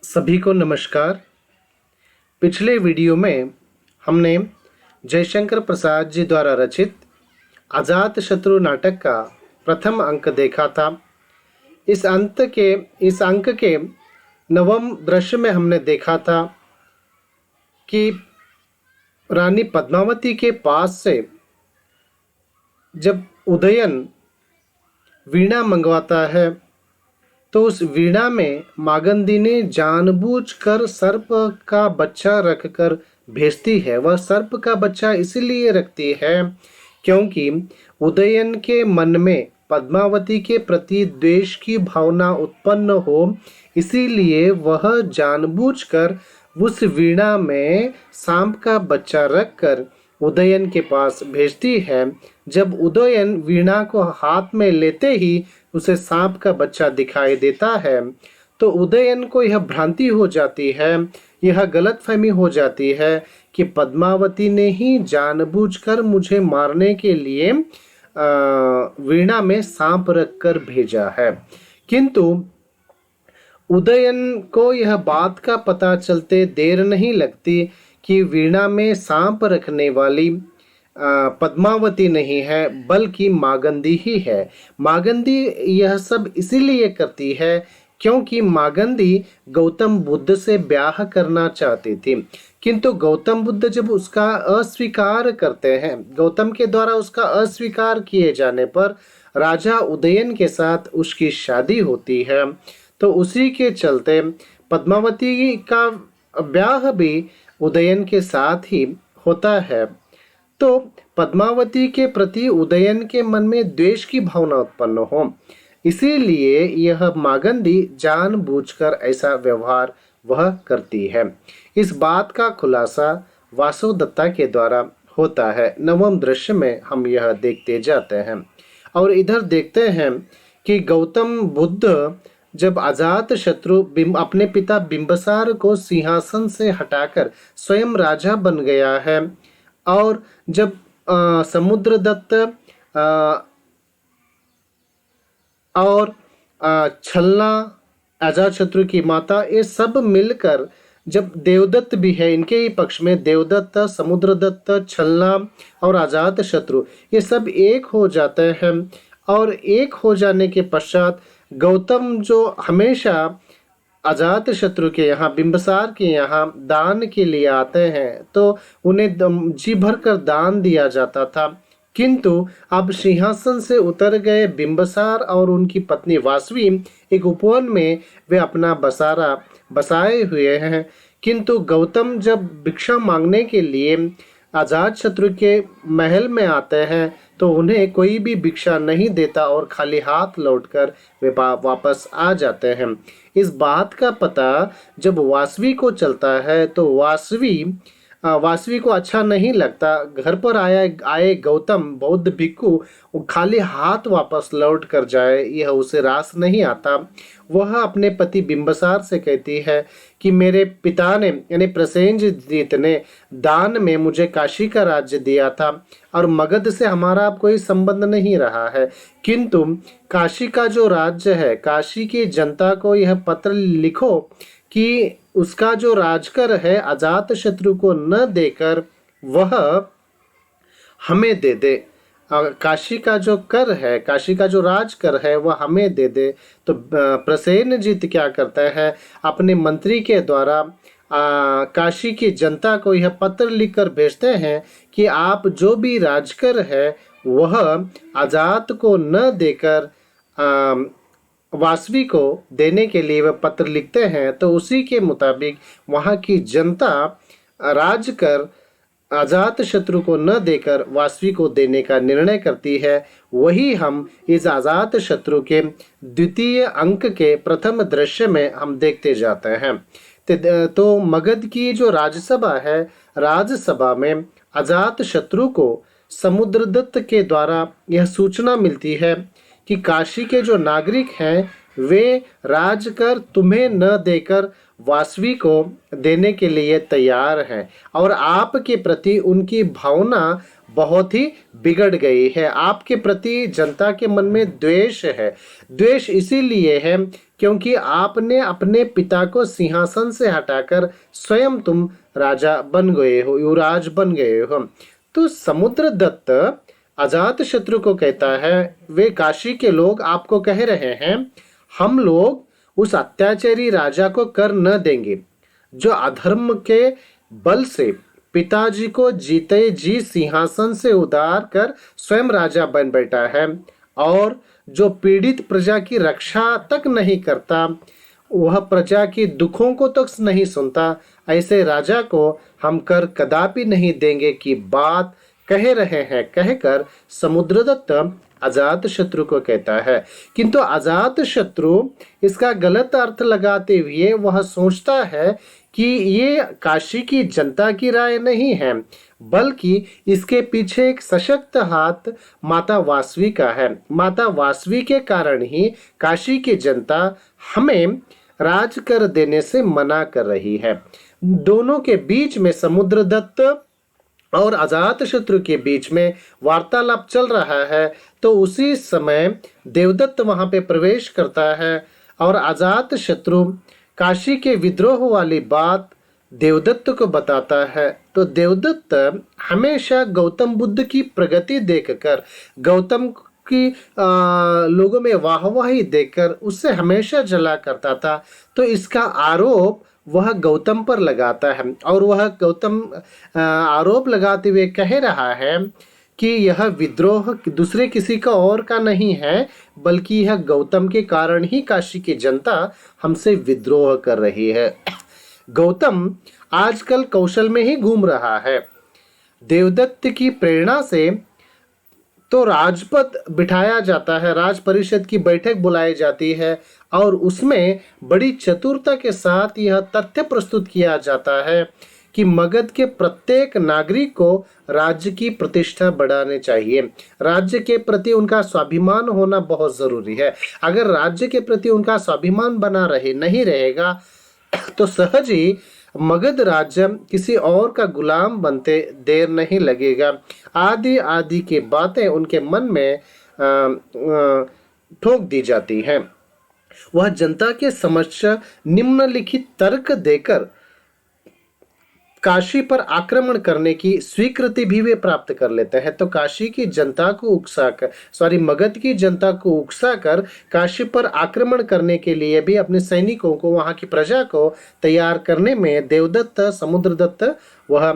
सभी को नमस्कार। पिछले वीडियो में हमने जयशंकर प्रसाद जी द्वारा रचित अजातशत्रु नाटक का प्रथम अंक देखा था। इस अंक के नवम दृश्य में हमने देखा था कि रानी पद्मावती के पास से जब उदयन वीणा मंगवाता है तो उस वीणा में मागंदी ने जानबूझकर सर्प का बच्चा रखकर भेजती है। वह सर्प का बच्चा इसलिए रखती है क्योंकि उदयन के मन में पद्मावती के प्रति द्वेष की भावना उत्पन्न हो, इसीलिए वह जानबूझकर उस वीणा में सांप का बच्चा रखकर उदयन के पास भेजती है। जब उदयन वीणा को हाथ में लेते ही उसे सांप का बच्चा दिखाई देता है तो उदयन को यह भ्रांति हो जाती है, यह गलतफहमी हो जाती है कि पद्मावती ने ही जानबूझकर मुझे मारने के लिए वीणा में सांप रखकर भेजा है। किंतु उदयन को यह बात का पता चलते देर नहीं लगती कि वीणा में सांप रखने वाली पद्मावती नहीं है बल्कि मागंदी ही है। मागंदी यह सब इसीलिए करती है क्योंकि मागंदी गौतम बुद्ध से ब्याह करना चाहती थी, किंतु गौतम बुद्ध जब उसका अस्वीकार करते हैं, गौतम के द्वारा उसका अस्वीकार किए जाने पर राजा उदयन के साथ उसकी शादी होती है। तो उसी के चलते पद्मावती का ब्याह भी उदयन के साथ ही होता है। तो पद्मावती के प्रति उदयन के मन में द्वेष की भावना उत्पन्न हो, इसीलिए यह मागंदी जानबूझकर ऐसा व्यवहार वह करती है। इस बात का खुलासा वासुदत्ता के द्वारा होता है। नवम दृश्य में हम यह देखते जाते हैं और इधर देखते हैं कि गौतम बुद्ध जब अजातशत्रु अपने पिता बिंबसार को सिंहासन से हटाकर स्वयं राजा बन गया है और जब समुद्रदत्त और छलना अजातशत्रु की माता, ये सब मिलकर जब देवदत्त भी है इनके ही पक्ष में, देवदत्त, समुद्रदत्त, छलना और अजातशत्रु ये सब एक हो जाते हैं और एक हो जाने के पश्चात गौतम जो हमेशा अजातशत्रु के यहाँ, बिंबसार के यहाँ दान के लिए आते हैं तो उन्हें जी भर कर दान दिया जाता था, किंतु अब सिंहासन से उतर गए बिंबसार और उनकी पत्नी वासवी एक उपवन में वे अपना बसारा बसाए हुए हैं। किंतु गौतम जब भिक्षा मांगने के लिए अजातशत्रु के महल में आते हैं तो उन्हें कोई भी भिक्षा नहीं देता और खाली हाथ लौटकर वे वापस आ जाते हैं। इस बात का पता जब वासवी को चलता है तो वासवी को अच्छा नहीं लगता। घर पर आए गौतम बौद्ध भिक्षु खाली हाथ वापस लौट कर जाए, यह उसे रास नहीं आता। वह अपने पति बिंबसार से कहती है कि मेरे पिता ने यानी प्रसेनजीत ने दान में मुझे काशी का राज्य दिया था और मगध से हमारा अब कोई संबंध नहीं रहा है, किंतु काशी का जो राज्य है, काशी की जनता को यह पत्र लिखो कि उसका जो राजकर है अजातशत्रु को न देकर वह हमें दे दे। काशी का जो कर है, काशी का जो राजकर है वह हमें दे दे। तो प्रसेनजीत क्या करता है, अपने मंत्री के द्वारा काशी की जनता को यह पत्र लिखकर भेजते हैं कि आप जो भी राजकर है वह अजात को न देकर वासवी को देने के लिए वह पत्र लिखते हैं। तो उसी के मुताबिक वहाँ की जनता राजकर अजातशत्रु को न देकर वासवी को देने का निर्णय करती है। वही हम इस अजातशत्रु के द्वितीय अंक के प्रथम दृश्य में हम देखते जाते हैं। तो मगध की जो राज्यसभा है, राज्यसभा में अजातशत्रु को समुद्रदत्त के द्वारा यह सूचना मिलती है कि काशी के जो नागरिक हैं वे राजकर तुम्हें न देकर वासवी को देने के लिए तैयार हैं और आपके प्रति उनकी भावना बहुत ही बिगड़ गई है। आपके प्रति जनता के मन में द्वेष है। द्वेष इसीलिए है क्योंकि आपने अपने पिता को सिंहासन से हटाकर स्वयं तुम राजा बन गए हो, युवराज बन गए हो। तो समुद्रदत्त अजात शत्रु को कहता है, वे काशी के लोग आपको कह रहे हैं, हम लोग उस अत्याचारी राजा को कर न देंगे जो अधर्म के बल से पिताजी को जीते जी सिंहासन से उतार कर स्वयं राजा बन बैठा है और जो पीड़ित प्रजा की रक्षा तक नहीं करता, वह प्रजा के दुखों को तक नहीं सुनता, ऐसे राजा को हम कर कदापि नहीं देंगे की बात कह रहे हैं कहकर समुद्रदत्त अजात शत्रु को कहता है। किंतु अजात शत्रु इसका गलत अर्थ लगाते हुए वह सोचता है कि ये काशी की जनता की राय नहीं है, बल्कि इसके पीछे एक सशक्त हाथ माता वासवी का है। माता वासवी के कारण ही काशी की जनता हमें राज कर देने से मना कर रही है। दोनों के बीच में, समुद्रदत्त और अजात शत्रु के बीच में वार्तालाप चल रहा है। तो उसी समय देवदत्त वहां पे प्रवेश करता है और अजात शत्रु काशी के विद्रोह वाली बात देवदत्त को बताता है। तो देवदत्त हमेशा गौतम बुद्ध की प्रगति देखकर, गौतम की लोगों में वाहवाही देखकर उससे हमेशा जला करता था। तो इसका आरोप वह गौतम पर लगाता है और वह गौतम आरोप लगाते हुए कह रहा है कि यह विद्रोह दूसरे किसी का और का नहीं है, बल्कि यह गौतम के कारण ही काशी की जनता हमसे विद्रोह कर रही है। गौतम आजकल कौशल में ही घूम रहा है। देवदत्त की प्रेरणा से तो राजपद बिठाया जाता है, राज परिषद की बैठक बुलाई जाती है और उसमें बड़ी चतुरता के साथ यह तथ्य प्रस्तुत किया जाता है कि मगध के प्रत्येक नागरिक को राज्य की प्रतिष्ठा बढ़ानी चाहिए। राज्य के प्रति उनका स्वाभिमान होना बहुत जरूरी है। अगर राज्य के प्रति उनका स्वाभिमान बना रहे नहीं रहेगा तो सहज ही मगध राज्य किसी और का गुलाम बनते देर नहीं लगेगा। आदि आदि की बातें उनके मन में ठोक दी जाती हैं। वह जनता के समक्ष निम्नलिखित तर्क देकर काशी पर आक्रमण करने की स्वीकृति भी वे प्राप्त कर लेते हैं। तो काशी की जनता को उकसाकर, मगध की जनता को उकसाकर काशी पर आक्रमण करने के लिए भी अपने सैनिकों को, वहां की प्रजा को तैयार करने में देवदत्त, समुद्रदत्त वह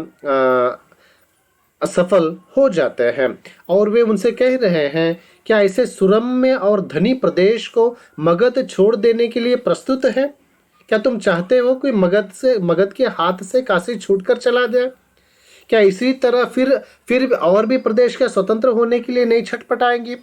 असफल हो जाते हैं और वे उनसे कह रहे हैं, क्या ऐसे सुरम्य और धनी प्रदेश को मगध छोड़ देने के लिए प्रस्तुत है? क्या तुम चाहते हो कि मगध के हाथ से काशी छूटकर चला जाए? क्या इसी तरह फिर और भी प्रदेश का स्वतंत्र होने के लिए नहीं छटपटाएंगे?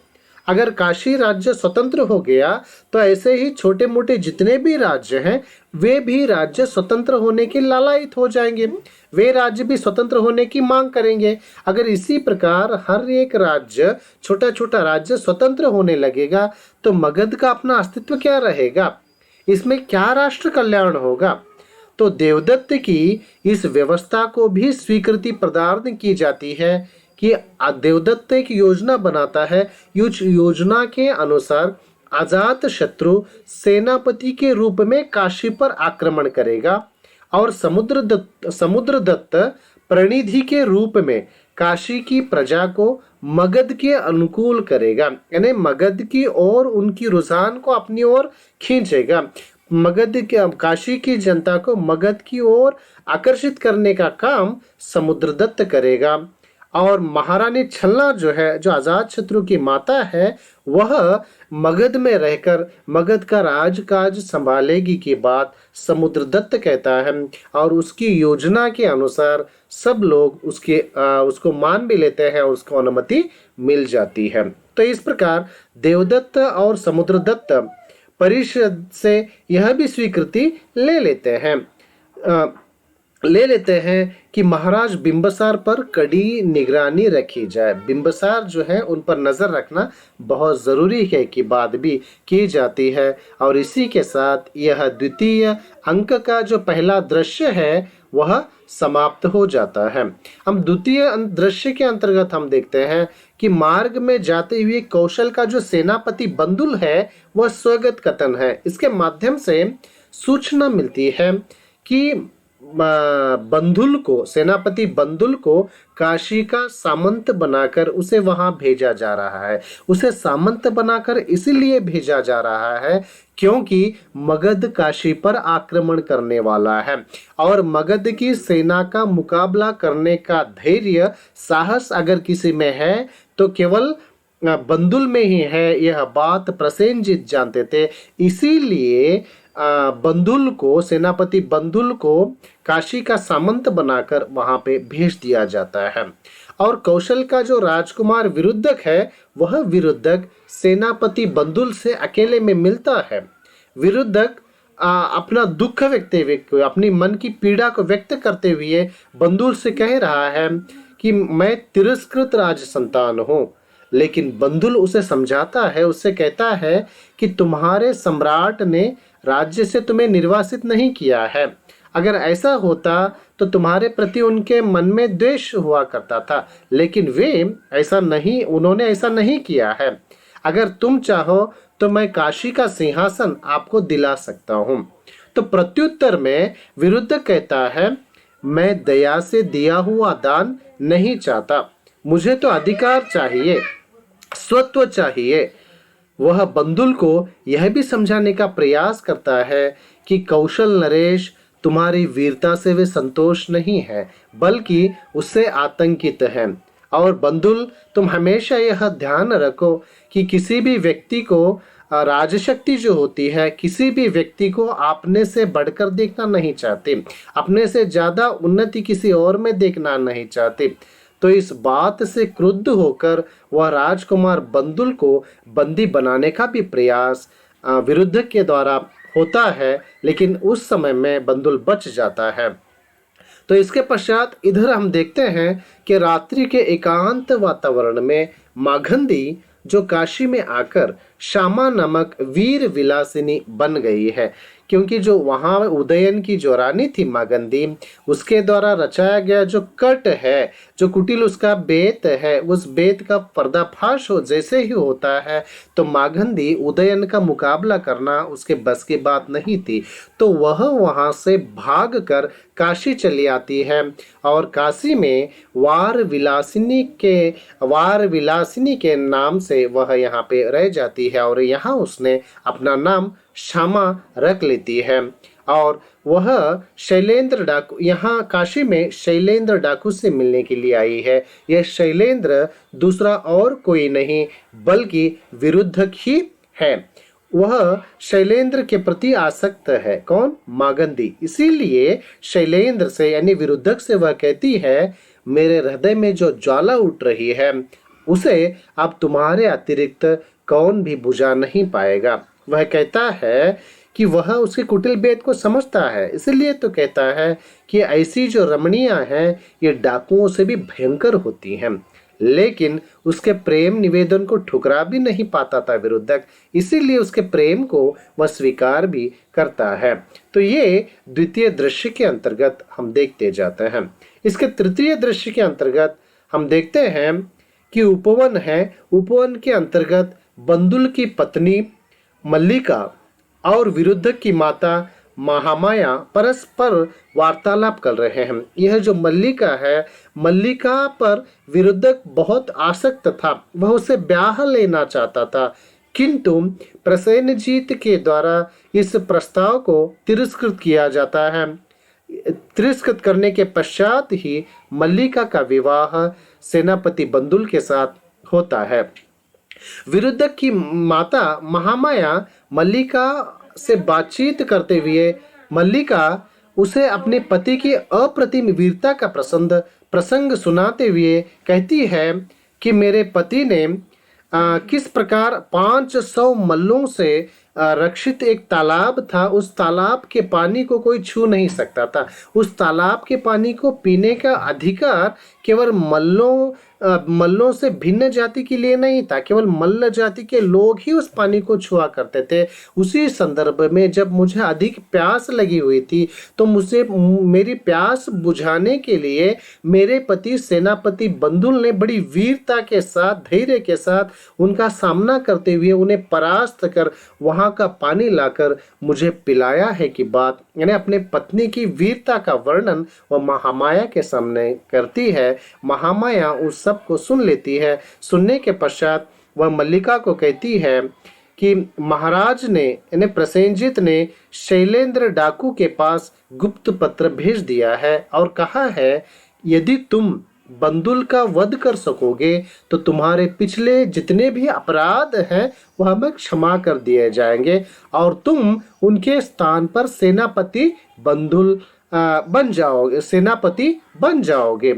अगर काशी राज्य स्वतंत्र हो गया तो ऐसे ही छोटे मोटे जितने भी राज्य हैं वे भी राज्य स्वतंत्र होने के लालायित हो जाएंगे। वे राज्य भी स्वतंत्र होने की मांग करेंगे। अगर इसी प्रकार हर एक राज्य, छोटा छोटा राज्य स्वतंत्र होने लगेगा तो मगध का अपना अस्तित्व क्या रहेगा? इसमें क्या राष्ट्र कल्याण होगा? तो देवदत्त की इस व्यवस्था को भी स्वीकृति प्रदान की जाती है कि देवदत्त एक योजना बनाता है। इस योजना के अनुसार अजात शत्रु सेनापति के रूप में काशी पर आक्रमण करेगा और समुद्रदत्त प्रणिधि के रूप में काशी की प्रजा को मगध के अनुकूल करेगा, यानी मगध की ओर उनकी रुझान को अपनी ओर खींचेगा। काशी की जनता को मगध की ओर आकर्षित करने का काम समुद्रदत्त करेगा और महारानी छलना जो है, जो अजात शत्रु की माता है, वह मगध में रहकर मगध का राजकाज संभालेगी की बात समुद्रदत्त कहता है और उसकी योजना के अनुसार सब लोग उसको मान भी लेते हैं और उसको अनुमति मिल जाती है। तो इस प्रकार देवदत्त और समुद्रदत्त परिषद से यह भी स्वीकृति ले लेते हैं। ले लेते हैं कि महाराज बिंबिसार पर कड़ी निगरानी रखी जाए। बिंबिसार जो है उन पर नजर रखना बहुत जरूरी है कि बात भी की जाती है। और इसी के साथ यह द्वितीय अंक का जो पहला दृश्य है वह समाप्त हो जाता है। हम द्वितीय दृश्य के अंतर्गत हम देखते हैं कि मार्ग में जाते हुए कौशल का जो सेनापति बंदुल है वह स्वगत कथन है। इसके माध्यम से सूचना मिलती है कि बंधुल को, सेनापति बंधुल को काशी का सामंत बनाकर उसे वहां भेजा जा रहा है। उसे सामंत बनाकर इसीलिए भेजा जा रहा है क्योंकि मगध काशी पर आक्रमण करने वाला है और मगध की सेना का मुकाबला करने का धैर्य, साहस अगर किसी में है तो केवल बंदुल में ही है। यह बात प्रसेनजीत जानते थे, इसीलिए बंदुल को, सेनापति बंदुल को काशी का सामंत बनाकर वहां पे भेज दिया जाता है। और कौशल का जो राजकुमार विरुद्धक है वह विरुद्धक सेनापति बंदुल से अकेले में मिलता है। विरुद्धक अपना दुख व्यक्त, अपनी मन की पीड़ा को व्यक्त करते हुए बंदुल से कह रहा है कि मैं तिरस्कृत राज संतान हूँ। लेकिन बंदुल उसे समझाता है, उससे कहता है कि तुम्हारे सम्राट ने राज्य से तुम्हें निर्वासित नहीं किया है। अगर ऐसा होता तो तुम्हारे प्रति उनके मन में द्वेष हुआ करता था, लेकिन उन्होंने ऐसा नहीं किया है। अगर तुम चाहो तो मैं काशी का सिंहासन आपको दिला सकता हूँ। तो प्रत्युत्तर में विरुद्ध कहता है, मैं दया से दिया हुआ दान नहीं चाहता, मुझे तो अधिकार चाहिए, स्वत्व चाहिए। वह बंदुल को यह भी समझाने का प्रयास करता है कि कौशल नरेश, तुम्हारी वीरता से वे संतोष नहीं है बल्कि उससे आतंकित हैं। और बंदुल, तुम हमेशा यह ध्यान रखो कि किसी भी व्यक्ति को राजशक्ति जो होती है, किसी भी व्यक्ति को अपने से बढ़कर देखना नहीं चाहती, अपने से ज्यादा उन्नति किसी और में देखना नहीं चाहती। तो इस बात से क्रुद्ध होकर वह राजकुमार बंदुल को बंदी बनाने का भी प्रयास विरुद्ध के द्वारा होता है, लेकिन उस समय में बंदुल बच जाता है। तो इसके पश्चात इधर हम देखते हैं कि रात्रि के एकांत वातावरण में माघंदी जो काशी में आकर श्यामा नामक वीर विलासिनी बन गई है, क्योंकि जो वहां उदयन की जो रानी थी मागंदी, उसके द्वारा रचाया गया जो कट है, जो कुटिल उसका बेत है, उस बेत का पर्दाफाश हो जैसे ही होता है तो मागंदी उदयन का मुकाबला करना उसके बस की बात नहीं थी। तो वह वहां से भाग कर काशी चली आती है और काशी में वार विलासिनी के नाम से वह यहाँ पे रह जाती है और यहाँ उसने अपना नाम श्यामा रख लेती है। और वह शैलेंद्र डाकू, यहाँ काशी में शैलेंद्र डाकू से मिलने के लिए आई है। यह शैलेंद्र दूसरा और कोई नहीं बल्कि विरुद्धक ही है। वह शैलेंद्र के प्रति आसक्त है। कौन? मागंदी। इसीलिए शैलेंद्र से यानी विरुद्धक से वह कहती है, मेरे हृदय में जो ज्वाला उठ रही है उसे अब तुम्हारे अतिरिक्त कौन भी बुझा नहीं पाएगा। वह कहता है कि वह उसके कुटिल भेद को समझता है, इसलिए तो कहता है कि ऐसी जो रमणियां हैं ये डाकुओं से भी भयंकर होती हैं। लेकिन उसके प्रेम निवेदन को ठुकरा भी नहीं पाता था विरुद्धक, इसीलिए उसके प्रेम को वह स्वीकार भी करता है। तो ये द्वितीय दृश्य के अंतर्गत हम देखते जाते हैं। इसके तृतीय दृश्य के अंतर्गत हम देखते हैं कि उपवन है। उपवन के अंतर्गत बंदुल की पत्नी मल्लिका और विरुद्धक की माता महामाया परस्पर वार्तालाप कर रहे हैं। यह जो मल्लिका है, मल्लिका पर विरुद्धक बहुत आसक्त था, वह उसे ब्याह लेना चाहता था, किंतु प्रसेनजीत के द्वारा इस प्रस्ताव को तिरस्कृत किया जाता है। तिरस्कृत करने के पश्चात ही मल्लिका का विवाह सेनापति बंदुल के साथ होता है। विरुद्धक की माता महामाया मल्लिका से बातचीत करते हुए मल्लिका उसे अपने पति की अप्रतिम वीरता का प्रसंग सुनाते हुए कहती है कि मेरे पति ने किस प्रकार 500 मल्लों से रक्षित एक तालाब था। उस तालाब के पानी को कोई छू नहीं सकता था। उस तालाब के पानी को पीने का अधिकार केवल मल्लों से भिन्न जाति के लिए नहीं था। केवल मल्ल जाति के लोग ही उस पानी को छुआ करते थे। उसी संदर्भ में जब मुझे अधिक प्यास लगी हुई थी तो मुझे मेरी प्यास बुझाने के लिए मेरे पति सेनापति बंदुल ने बड़ी वीरता के साथ, धैर्य के साथ उनका सामना करते हुए उन्हें परास्त कर वहां का पानी लाकर मुझे पिलाया है की बात, यानी अपने पत्नी की वीरता का वर्णन वह महामाया के सामने करती है। महामाया उस सब को सुन लेती है। सुनने के पश्चात वह मल्लिका को कहती है कि महाराज ने, यानी प्रसेनजित ने शैलेंद्र डाकू के पास गुप्त पत्र भेज दिया है और कहा है यदि तुम बंदुल का वध कर सकोगे तो तुम्हारे पिछले जितने भी अपराध हैं वह हमें क्षमा कर दिए जाएंगे और तुम उनके स्थान पर सेनापति बन जाओगे।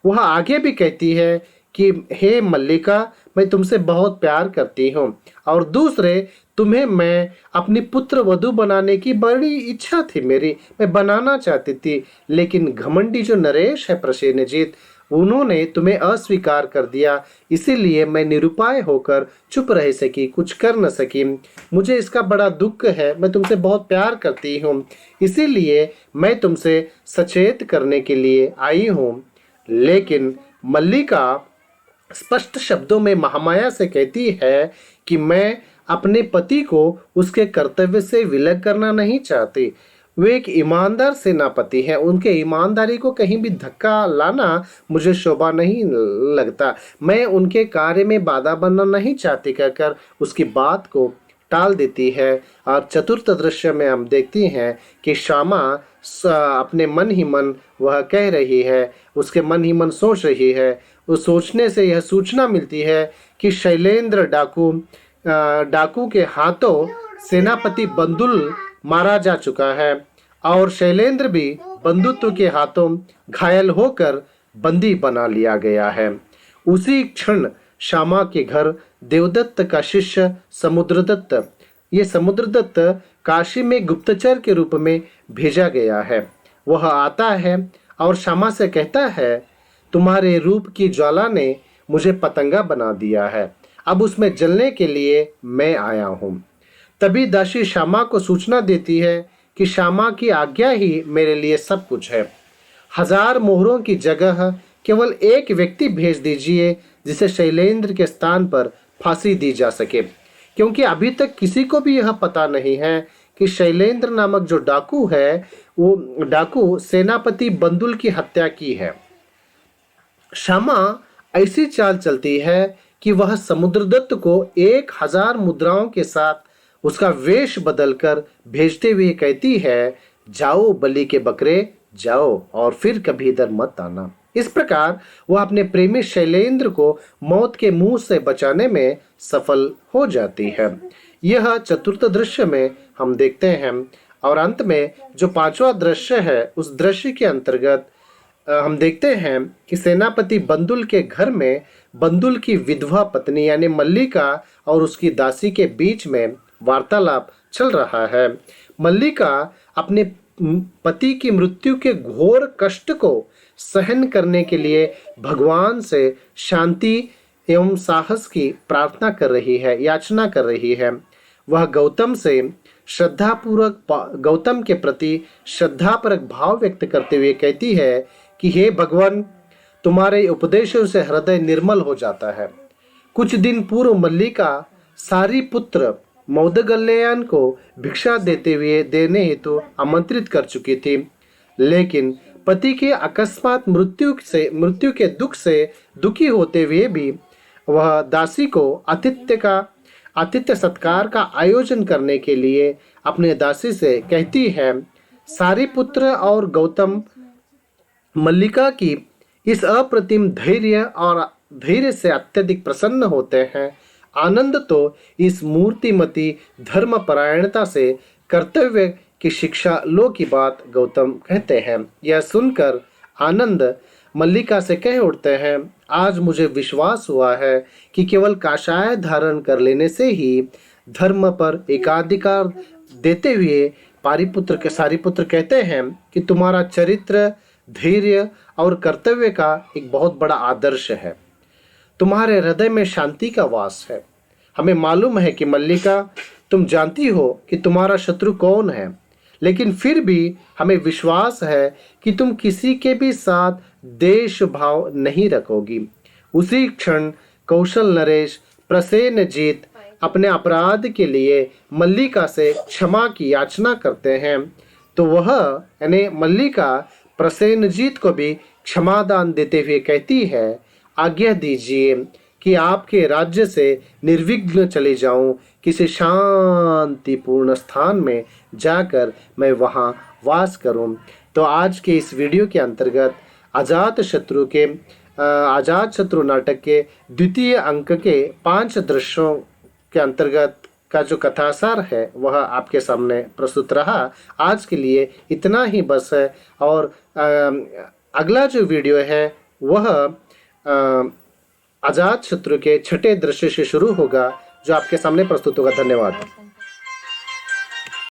वह आगे भी कहती है कि हे मल्लिका, मैं तुमसे बहुत प्यार करती हूँ और दूसरे तुम्हें मैं अपनी पुत्र वधू बनाने की बड़ी इच्छा थी मेरी, मैं बनाना चाहती थी, लेकिन घमंडी जो नरेश है प्रसेनजीत, उन्होंने तुम्हें अस्वीकार कर दिया, इसीलिए मैं निरुपाय होकर चुप रह सकी, कुछ कर न सकी। मुझे इसका बड़ा दुख है, मैं तुमसे बहुत प्यार करती हूँ, इसीलिए मैं तुमसे सचेत करने के लिए आई हूँ। लेकिन मल्लिका स्पष्ट शब्दों में महामाया से कहती है कि मैं अपने पति को उसके कर्तव्य से विलग करना नहीं चाहती। वे एक ईमानदार सेनापति हैं, उनके ईमानदारी को कहीं भी धक्का लाना मुझे शोभा नहीं लगता। मैं उनके कार्य में बाधा बनना नहीं चाहती कहकर उसकी बात को टाल देती है। और चतुर्थ दृश्य में हम देखती हैं कि श्यामा अपने मन ही मन वह कह रही है, उसके मन ही मन सोच रही है। उस सोचने से यह सूचना मिलती है कि शैलेंद्र डाकू के हाथों सेनापति बंदुल मारा जा चुका है और शैलेंद्र भी बंधुत्व के हाथों घायल होकर बंदी बना लिया गया है। उसी क्षण श्यामा के घर देवदत्त का शिष्य समुद्रदत्त, ये समुद्रदत्त काशी में गुप्तचर के रूप में भेजा गया है। वह आता है और श्यामा से कहता है तुम्हारे रूप की ज्वाला ने मुझे पतंगा बना दिया है, अब उसमें जलने के लिए मैं आया हूँ। तभी दासी श्यामा को सूचना देती है कि श्यामा की आज्ञा ही मेरे लिए सब कुछ है। 1000 मोहरों की जगह केवल एक व्यक्ति भेज दीजिए जिसे शैलेंद्र के स्थान पर फांसी दी जा सके, क्योंकि अभी तक किसी को भी यह पता नहीं है कि शैलेंद्र नामक जो डाकू है वो डाकू सेनापति बंदुल की हत्या की है। श्यामा ऐसी चाल चलती है कि वह समुद्रदत्त को 1000 मुद्राओं के साथ उसका वेश बदलकर भेजते हुए कहती है जाओ बलि के बकरे जाओ और फिर कभी इधर मत आना। इस प्रकार वह अपने प्रेमी शैलेंद्र को मौत के मुंह से बचाने में सफल हो जाती है। यह चतुर्थ दृश्य में हम देखते हैं। और अंत में जो 5वां दृश्य है उस दृश्य के अंतर्गत हम देखते हैं कि सेनापति बंदुल के घर में बंदुल की विधवा पत्नी यानी मल्लिका और उसकी दासी के बीच में वार्तालाप चल रहा है। मल्लिका अपने पति की मृत्यु के घोर कष्ट को सहन करने के लिए भगवान से शांति एवं साहस की प्रार्थना कर रही है, याचना कर रही है। वह गौतम के प्रति श्रद्धापूर्वक भाव व्यक्त करते हुए कहती है कि हे भगवान, तुम्हारे उपदेशों से हृदय निर्मल हो जाता है। कुछ दिन पूर्व मल्लिका सारी पुत्र मौदगल्यायन को भिक्षा देने हेतु आमंत्रित कर चुकी थी, लेकिन पति की अकस्मात मृत्यु के दुख से दुखी होते हुए भी वह दासी को आतिथ्य सत्कार का आयोजन करने के लिए अपने दासी से कहती है। सारी पुत्र और गौतम मल्लिका की इस अप्रतिम धैर्य से अत्यधिक प्रसन्न होते हैं। आनंद तो इस मूर्तिमती धर्मपरायणता से कर्तव्य की शिक्षा लो की बात गौतम कहते हैं। यह सुनकर आनंद मल्लिका से कह उठते हैं, आज मुझे विश्वास हुआ है कि केवल काषाय धारण कर लेने से ही धर्म पर एकाधिकार देते हुए सारिपुत्र कहते हैं कि तुम्हारा चरित्र, धैर्य और कर्तव्य का एक बहुत बड़ा आदर्श है। तुम्हारे हृदय में शांति का वास है। हमें मालूम है कि मल्लिका, तुम जानती हो कि तुम्हारा शत्रु कौन है, लेकिन फिर भी हमें विश्वास है कि तुम किसी के भी साथ देश भाव नहीं रखोगी। उसी क्षण कौशल नरेश प्रसेनजीत अपने अपराध के लिए मल्लिका से क्षमा की याचना करते हैं, तो वह यानी मल्लिका प्रसेनजीत को भी क्षमादान देते हुए कहती है, आज्ञा दीजिए कि आपके राज्य से निर्विघ्न चले जाऊं, किसी शांतिपूर्ण स्थान में जाकर मैं वहां वास करूं। तो आज के इस वीडियो के अंतर्गत अजात शत्रु नाटक के द्वितीय अंक के 5 दृश्यों के अंतर्गत का जो कथासार है वह आपके सामने प्रस्तुत रहा। आज के लिए इतना ही बस है, और अगला जो वीडियो है वह अजात शत्रु के 6ठे दृश्य से शुरू होगा, जो आपके सामने प्रस्तुत होगा। धन्यवाद।